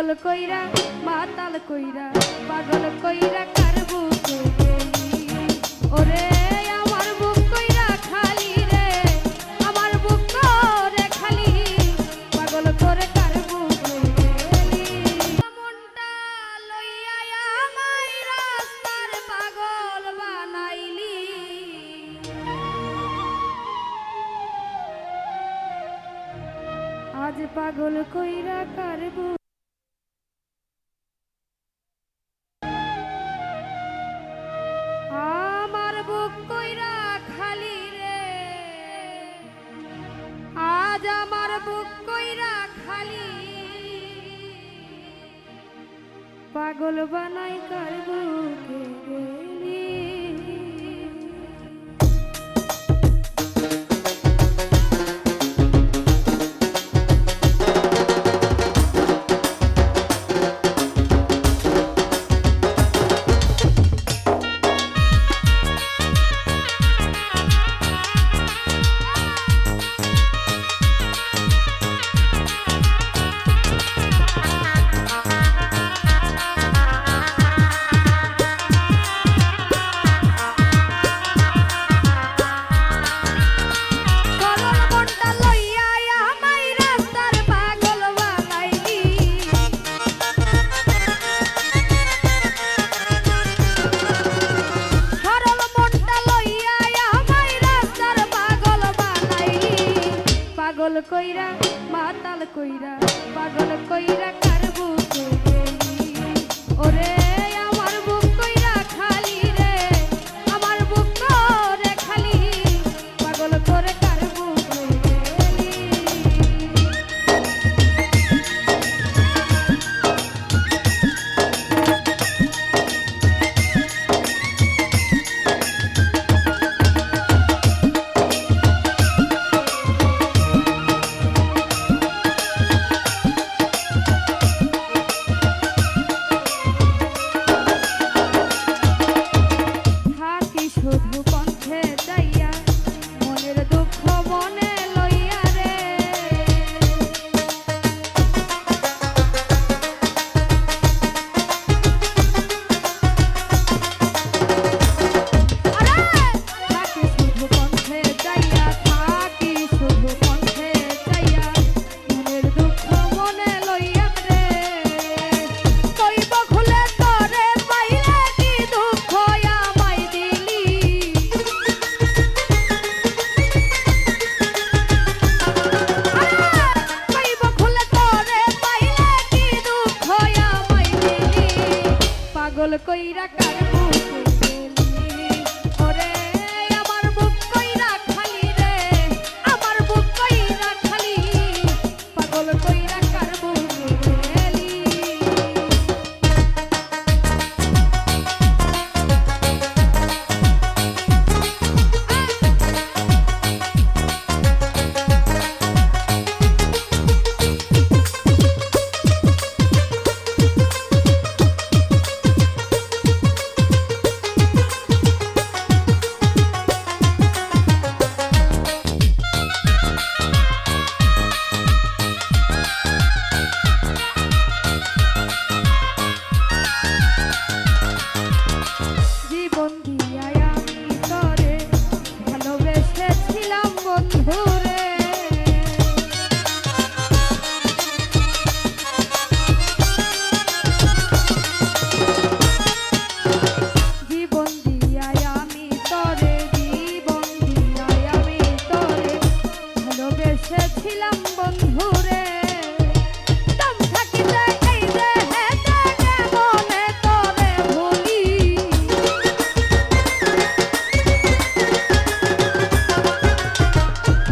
পাগল কইরা মাতাল কইরা পাগল কইরা কার বুকে গেলি ওরে আমার বুক কইরা খালি রে আমার বুক করে খালি পাগল করে কার বুকে গেলি মনটা লইয়া আমায় রাস্তার পাগল বানাইলি আজ পাগল কইরা কার বুকে আমার বুক কইরা খালি রে আজ আমার বুক কইরা খালি পাগল বানাই কার বুকে গেলি পাগল কইরা মাতাল কইরা পাগল কইরা কার বুকে গেলি ওরে আমার বুক কইরা খালি রে আমার বুক করে খালি পাগল করে কার বুকে গেলি শুধু কণ্ঠে যাইয়া মনের দুঃখ মনে লইয়া রে থাকি শুধু কণ্ঠে যাইয়া থাকি শুধু কণ্ঠে যাইয়া মনের দুঃখ মনে লইয়া রে কইব খুলে তোরে পাইলে কি দুঃখ আমায় দিলি কইব খুলে তোরে পাইলে কি দুঃখ আমায় দিলি পাগল কইরা কার বুকে গেলি ওরে আমার বুক কইরা খালি রে আমার বুক কইরা খালি পাগল কইরা কার বুকে গেলি জীবন দিয়া আমি তোরে ভালোবেসেছিলাম বন্ধুরে জীবন দিয়া আমি তোরে জীবন দিয়া আমি তোরে ভালোবেসেছিলাম বন্ধুরে দম থাকিতে এই দেহেতে কেমনে তোরে ভুলি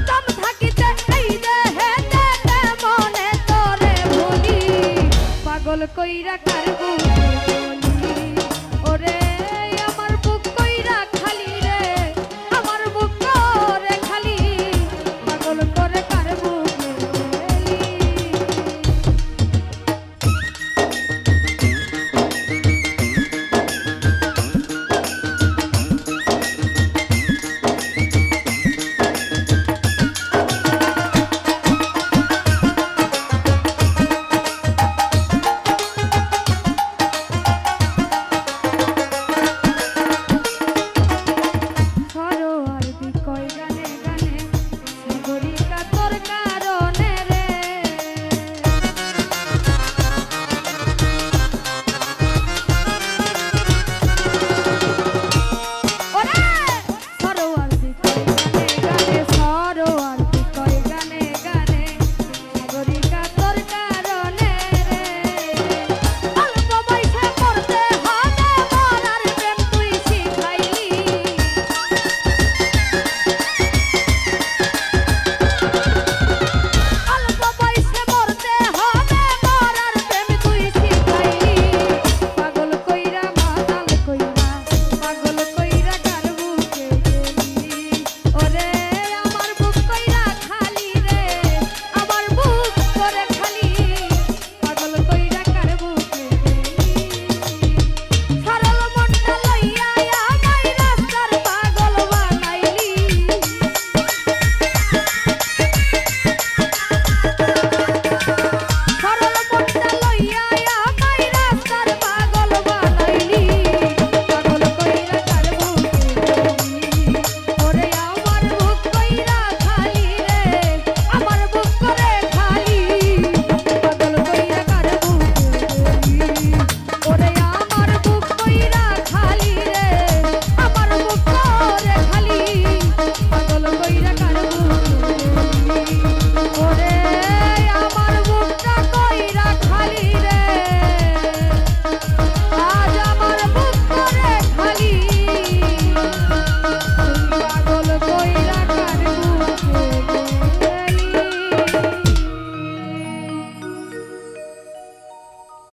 দম থাকিতে এই দেহেতে কেমনে তোরে ভুলি পাগল কইরা কার বুকে